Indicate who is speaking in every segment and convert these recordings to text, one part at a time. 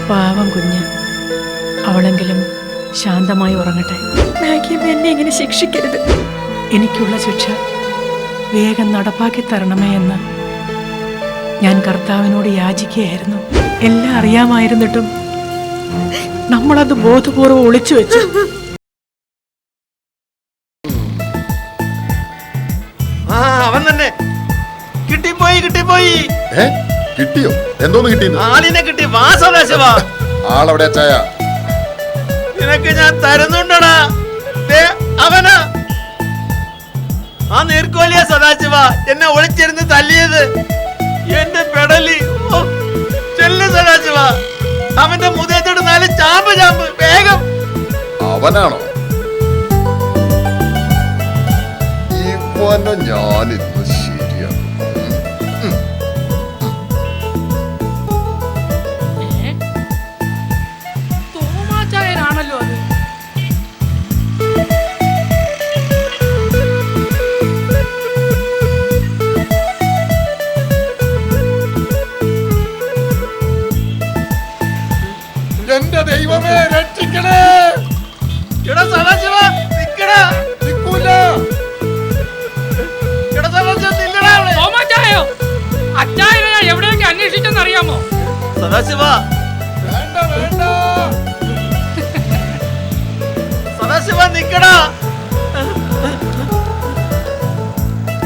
Speaker 1: പാവം കുഞ്ഞ്, അവളെങ്കിലും ശാന്തമായി ഉറങ്ങട്ടെ. മാഗിയമ്മ എന്നെ ഇങ്ങനെ ശിക്ഷിക്കരുത്. എനിക്കുള്ള ശിക്ഷ വേഗം നടപ്പാക്കി തരണമേ എന്ന് ഞാൻ കർത്താവിനോട് യാചിക്കുകയായിരുന്നു. എല്ലാം അറിയാമായിരുന്നിട്ടും നമ്മളത് ബോധപൂർവ്വം ഒളിച്ചു വെച്ചു.
Speaker 2: അവൻ തന്നെ കിട്ടിപ്പോയി.
Speaker 3: കിട്ടിയോ? എന്തോന്ന് കിട്ടിയത്?
Speaker 2: ആളിനെ കിട്ടി. വാ സദാശിവ.
Speaker 3: ആളവിടെ ചായ
Speaker 2: നിനക്ക് ഞാൻ തരുന്നുണ്ടടാ. അവനാ ആ നീർക്കോലിയ സദാശിവ എന്നെ ഒളിച്ചിരുന്ന് തല്ലിയത്. എന്റെ പെടലി. ചെല്ല് സദാശിവ. അവന്റെ മുതത്തോട് 4 ചാമ്പ് വേഗം.
Speaker 3: അവനാണോ? ഇവനെ ഞാനിന്ന് ശരിയാണ്.
Speaker 4: തോമാച്ചായനാണല്ലോ അത്.
Speaker 3: എന്റെ ദൈവമേ രക്ഷിക്കണേ!
Speaker 2: എടാ സദാശിവ നിക്കടാ.
Speaker 3: നിക്കൂല.
Speaker 2: എടാ സദാശിവ നില്ലടാ അവിടെ.
Speaker 4: തോമാച്ചായോ? അച്ചായനെ ഞാൻ എവിടെയൊക്കെ അന്വേഷിച്ചെന്നറിയാമോ?
Speaker 2: സദാശിവ
Speaker 3: വേണ്ട.
Speaker 2: സദാശിവ നിക്കടാ.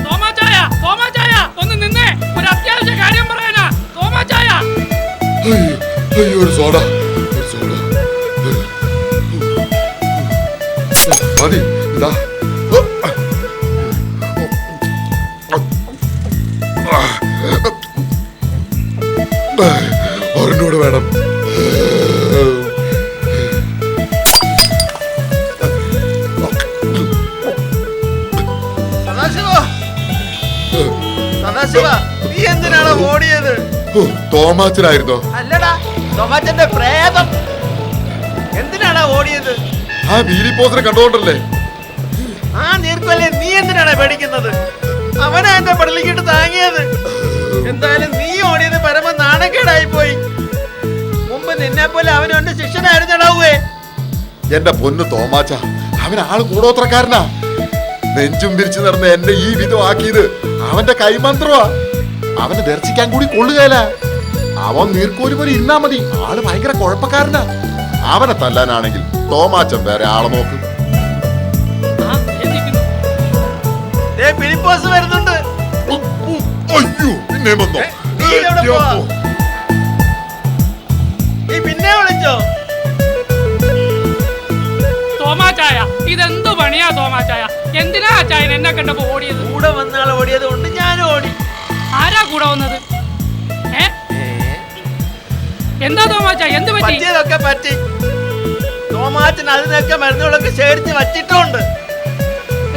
Speaker 4: തോമാച്ചായ ഒന്ന് നിന്നേ, ഒരു അത്യാവശ്യ കാര്യം പറയാനാ. തോമാച്ചായ
Speaker 3: ഒരു സോഡ മതി. ഇതാ ഒരെണ്ണോട് വേണം.
Speaker 2: സദാശിവ നീ എന്തിനാണ് ഓടിയത്?
Speaker 3: തോമാച്ചനായിരുന്നോ?
Speaker 2: അല്ലടാ, തോമാച്ചന്റെ പ്രേതം. എന്തിനാണ് ഓടിയത്?
Speaker 3: ആ വീലിപ്പോസിനെ കണ്ടുകൊണ്ടല്ലേ.
Speaker 2: ആ നീർക്കൊല്ലേ നീ എന്തിനാണ് പേടിക്കുന്നത്? അവനാ എന്റെ പടലിക്കിട്ട് താങ്ങിയത്. എന്തായാലും നീ ഓടിയത് പരമ നാണക്കേടായി പോയി. മുമ്പ് നിന്നെ പോലെ അവൻ എന്റെ ശിഷ്യനായിരുന്നടാവേ.
Speaker 3: എന്റെ പൊന്നു തോമാച്ച, അവൻ ആള് കൂടോത്രക്കാരനാ. നെഞ്ചും വിരിച്ചു നടന്ന എന്നെ ഈ വിധം ആക്കിയത് അവന്റെ കൈമന്ത്രമാ. അവനെ ദർശിക്കാൻ കൂടി കൊള്ളുകയില്ല. അവൻ നീർക്കോലി പോലെ ഇരുന്നാ മതി. ആള് ഭയങ്കര കുഴപ്പക്കാരനാ. അവനെ തല്ലാനാണെങ്കിൽ തോമാച്ചൻ വേറെ ആളെ നോക്ക്.
Speaker 2: ഫിലിപ്പോസ് വരുന്നുണ്ട്.
Speaker 3: അയ്യോ, പിന്നെ വന്നോ?
Speaker 2: നീ പിന്നെ വിളിച്ചോ?
Speaker 4: തോമാച്ചായ ഇതെന്തു പണിയാ തോമാച്ചായ? എന്തിനാ അച്ചായൻ എന്നെ കണ്ടപ്പോ ഓടിയത്?
Speaker 2: കൂടെ വന്നാൾ ഓടിയത് കൊണ്ട് ഞാനും ഓടി.
Speaker 4: ആരാ കൂടെ വന്നത്? എന്താ തോമാച്ചായ, എന്ത് പറ്റി?
Speaker 2: പറ്റിയതൊക്കെ പറ്റി. തോമാച്ചൻ അതിനൊക്കെ മരുന്നുകളൊക്കെ ശേഖരിച്ച് വച്ചിട്ടുണ്ട്.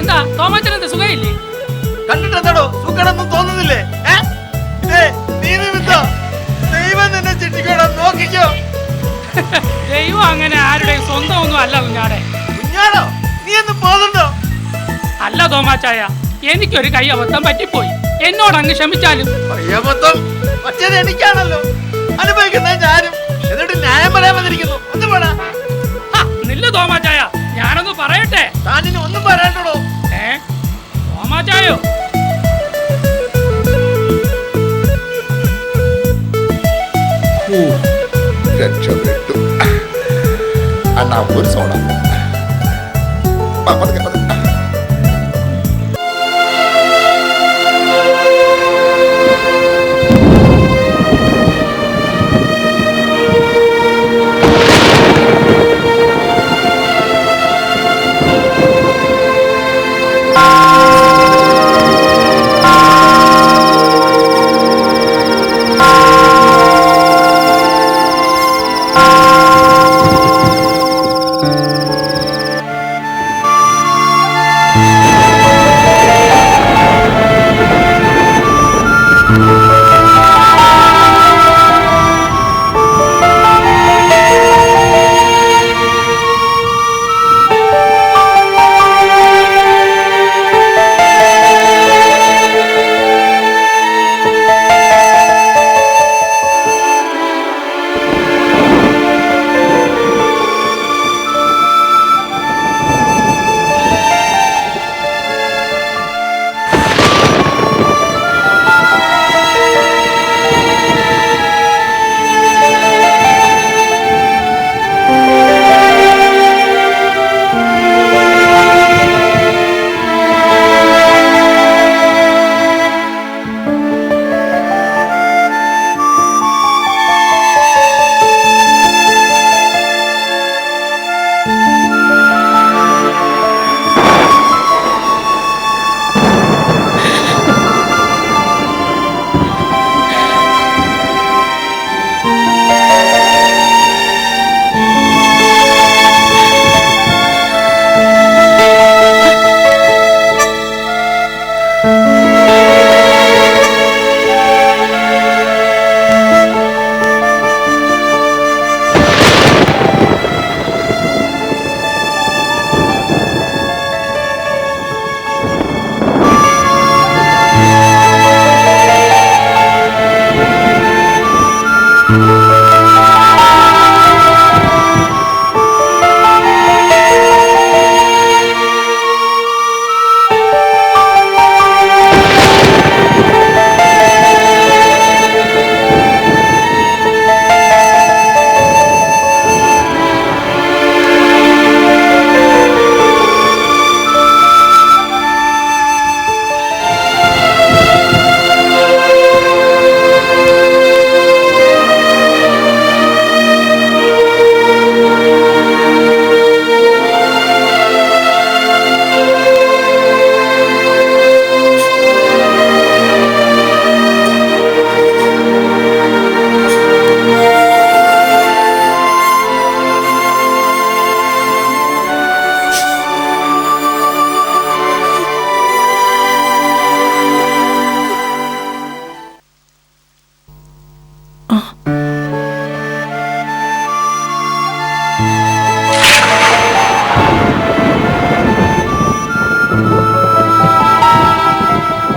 Speaker 4: എന്താ തോമാച്ചൻ എന്താ സുഖമില്ലേ?
Speaker 2: കണ്ടിട്ടെന്താടോ സുഖമൊന്നും തോന്നുന്നില്ലേ? നീ നിമിത്തോ ദൈവം നിന്നെ ചിട്ടിക്കോടാ. നോക്കിക്കോ.
Speaker 4: ദൈവം അങ്ങനെ ആരുടെയും സ്വന്തം ഒന്നും അല്ല കുഞ്ഞാടെ.
Speaker 2: കുഞ്ഞാടോ നീ ഒന്ന് പോകുന്നുണ്ടോ?
Speaker 4: അല്ല തോമാച്ചായ, എനിക്കൊരു കൈ അബദ്ധം പറ്റിപ്പോയി. എന്നോട് അങ്ങ് ക്ഷമിച്ചാലും.
Speaker 2: അയ്യബദ്ധം പറ്റിയത് എനിക്കാണല്ലോ. അനുഭവിക്കുന്ന ഞാനും. എന്നിട്ട് ന്യായം പറയാൻ വന്നിരിക്കുന്നു. ഒന്ന് പറ.
Speaker 4: നില്ല തോമാച്ചായ, ഞാനൊന്ന് പറയട്ടെ.
Speaker 2: താനിന് ഒന്നും പറയാണ്ടോ?
Speaker 4: തോമാച്ചായോ?
Speaker 3: രക്ഷപ്പെട്ടു. അണ്ണാ ഒരു സോഡ.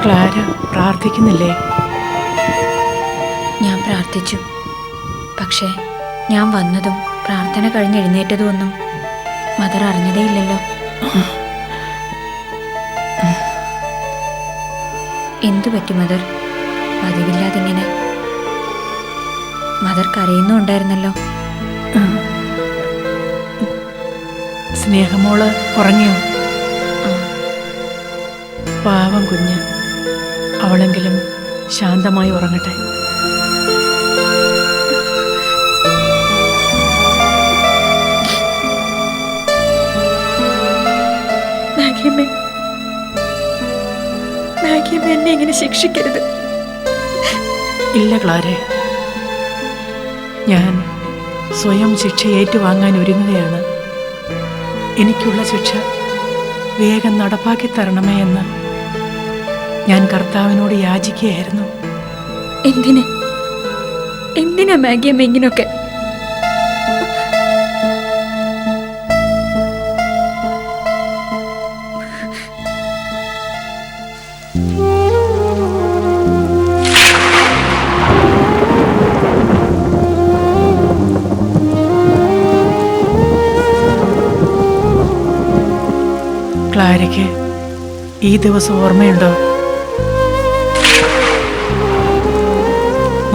Speaker 1: ക്ലാര പ്രാർത്ഥിക്കുന്നില്ലേ?
Speaker 5: ഞാൻ പ്രാർത്ഥിച്ചു. പക്ഷേ ഞാൻ വന്നതും പ്രാർത്ഥന കഴിഞ്ഞ് എഴുന്നേറ്റതും ഒന്നും മദർ അറിഞ്ഞതേയില്ലല്ലോ. എന്തു പറ്റി മദർ? പതിവില്ലാതിങ്ങനെ മദർ കരയുന്നുണ്ടായിരുന്നല്ലോ.
Speaker 1: സ്നേഹമോള് ഉറങ്ങിയോ? പാവം കുഞ്ഞ്, അവളെങ്കിലും ശാന്തമായി ഉറങ്ങട്ടെ.
Speaker 5: എന്നെ ഇങ്ങനെ ശിക്ഷിക്കരുത്.
Speaker 1: ഇല്ല ക്ലാരെ, ഞാൻ സ്വയം ശിക്ഷ ഏറ്റുവാങ്ങാൻ ഒരുങ്ങുകയാണ്. എനിക്കുള്ള ശിക്ഷ വേഗം നടപ്പാക്കി തരണമേ എന്ന് ഞാൻ കർത്താവിനോട് യാചിക്കുകയായിരുന്നു.
Speaker 5: എന്തിനാ മാഗിയമ്മ ഇങ്ങനൊക്കെ?
Speaker 1: ക്ലാരയ്ക്ക് ഈ ദിവസം ഓർമ്മയുണ്ടോ?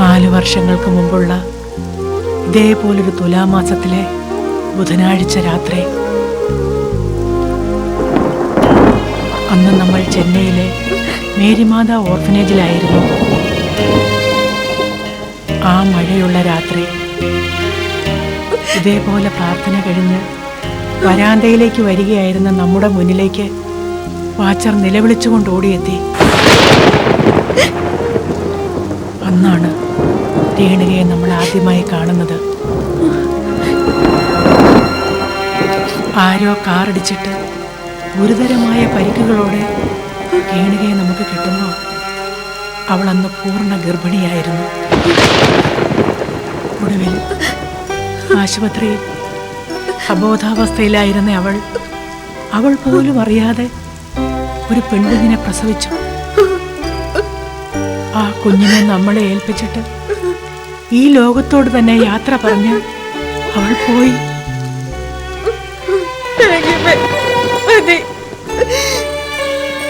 Speaker 1: 4 വർഷങ്ങൾക്ക് മുമ്പുള്ള ഇതേപോലൊരു തുലാമാസത്തിലെ ബുധനാഴ്ച രാത്രി. അന്ന് നമ്മൾ ചെന്നൈയിലെ മേരിമാത ഓർഫനേജിലായിരുന്നു. ആ മഴയുള്ള രാത്രി ഇതേപോലെ പ്രാർത്ഥന കഴിഞ്ഞ് വരാന്തയിലേക്ക് വരികയായിരുന്ന നമ്മുടെ മുന്നിലേക്ക് വാച്ചർ നിലവിളിച്ചുകൊണ്ട് ഓടിയെത്തി. അന്നാണ് രേണുകയെ നമ്മൾ ആദ്യമായി കാണുന്നത്. ആരോ കാറടിച്ചിട്ട് ഗുരുതരമായ പരിക്കുകളോടെ രേണുകയെ നമുക്ക് കിട്ടുമ്പോൾ അവൾ അന്ന് പൂർണ്ണ ഗർഭിണിയായിരുന്നു. ഒടുവിൽ ആശുപത്രിയിൽ അബോധാവസ്ഥയിലായിരുന്ന അവൾ പോലും അറിയാതെ ഒരു പെൺകുഞ്ഞിനെ പ്രസവിച്ചു. ആ കുഞ്ഞിനെ നമ്മളെ ഏൽപ്പിച്ചിട്ട് ഈ ലോകത്തോട് തന്നെ യാത്ര പറഞ്ഞ് അവൾ പോയി.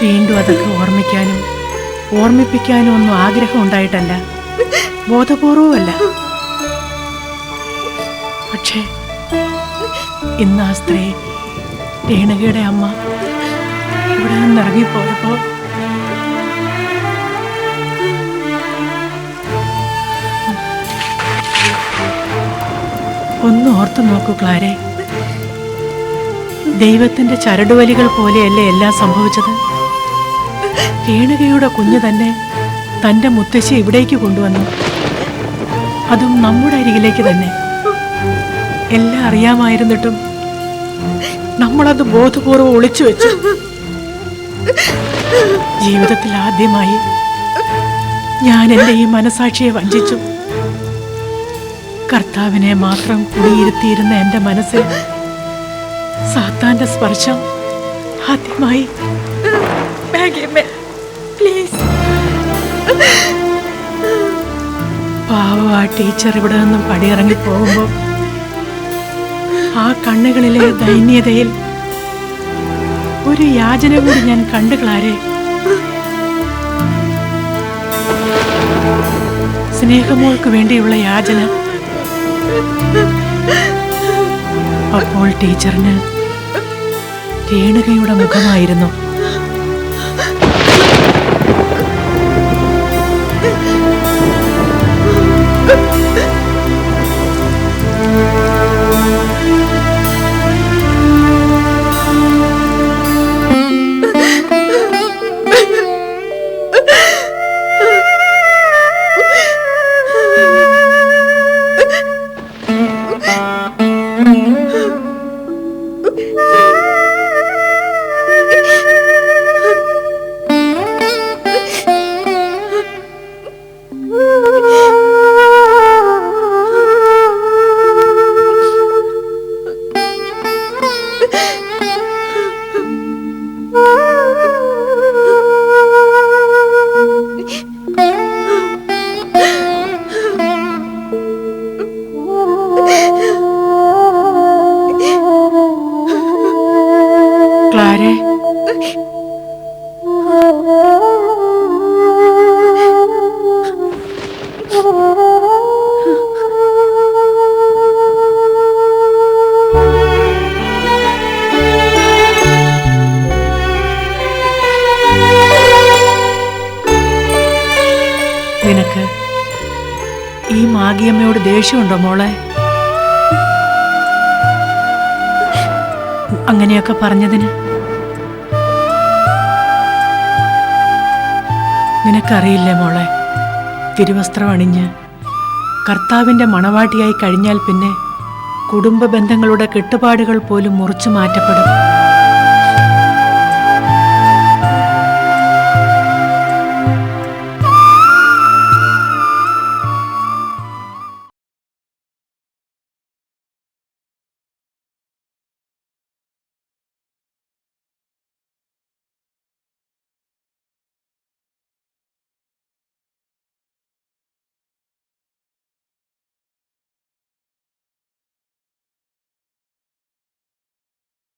Speaker 1: വീണ്ടും അതൊക്കെ ഓർമ്മിക്കാനും ഓർമ്മിപ്പിക്കാനും ഒന്നും ആഗ്രഹം ഉണ്ടായിട്ടല്ല, ബോധപൂർവമല്ല. പക്ഷേ ഇന്ന് ആ സ്ത്രീ, രേണുകയുടെ അമ്മ, ഇവിടെ നിന്നിറങ്ങിപ്പോയപ്പോ ഒന്ന് ഓർത്തു നോക്കൂ ക്ലാരെ. ദൈവത്തിന്റെ ചരടുവലികൾ പോലെയല്ലേ എല്ലാം സംഭവിച്ചത്. രേണുകയുടെ കുഞ്ഞ് തന്നെ തൻ്റെ മുത്തശ്ശി ഇവിടേക്ക് കൊണ്ടുവന്നു, അതും നമ്മുടെ അരികിലേക്ക് തന്നെ. എല്ലാം അറിയാമായിരുന്നിട്ടും നമ്മളത് ബോധപൂർവ്വം ഒളിച്ചു വെച്ചു. ജീവിതത്തിൽ ആദ്യമായി ഞാൻ എൻ്റെ ഈ മനസാക്ഷിയെ വഞ്ചിച്ചു. കർത്താവിനെ മാത്രം കുടിയിരുത്തിയിരുന്ന എൻ്റെ മനസ്സിൽ സാത്താന്റെ സ്പർശം ആദ്യമായി. പാവ ആ ടീച്ചർ ഇവിടെ നിന്നും പടിയിറങ്ങി പോകുമ്പോൾ ആ കണ്ണുകളിലെ ദൈന്യതയിൽ ഒരു യാചന കൂടി ഞാൻ കണ്ടു ക്ലാരെ. സ്നേഹമോൾക്ക് വേണ്ടിയുള്ള യാചന. അപ്പോൾ ടീച്ചറിന് രേണുകയുടെ മുഖമായിരുന്നു. മലരെ, നിനക്ക് ഈ മാഗിയമ്മയോട് ദേഷ്യമുണ്ടോ മോളെ? അങ്ങനെയൊക്കെ പറഞ്ഞതിന് നിനക്കറിയില്ലേ മോളെ, തിരുവസ്ത്രം അണിഞ്ഞ് കർത്താവിൻ്റെ മണവാട്ടിയായി കഴിഞ്ഞാൽ പിന്നെ കുടുംബ ബന്ധങ്ങളുടെ കെട്ടുപാടുകൾ പോലും മുറിച്ചു മാറ്റപ്പെടും.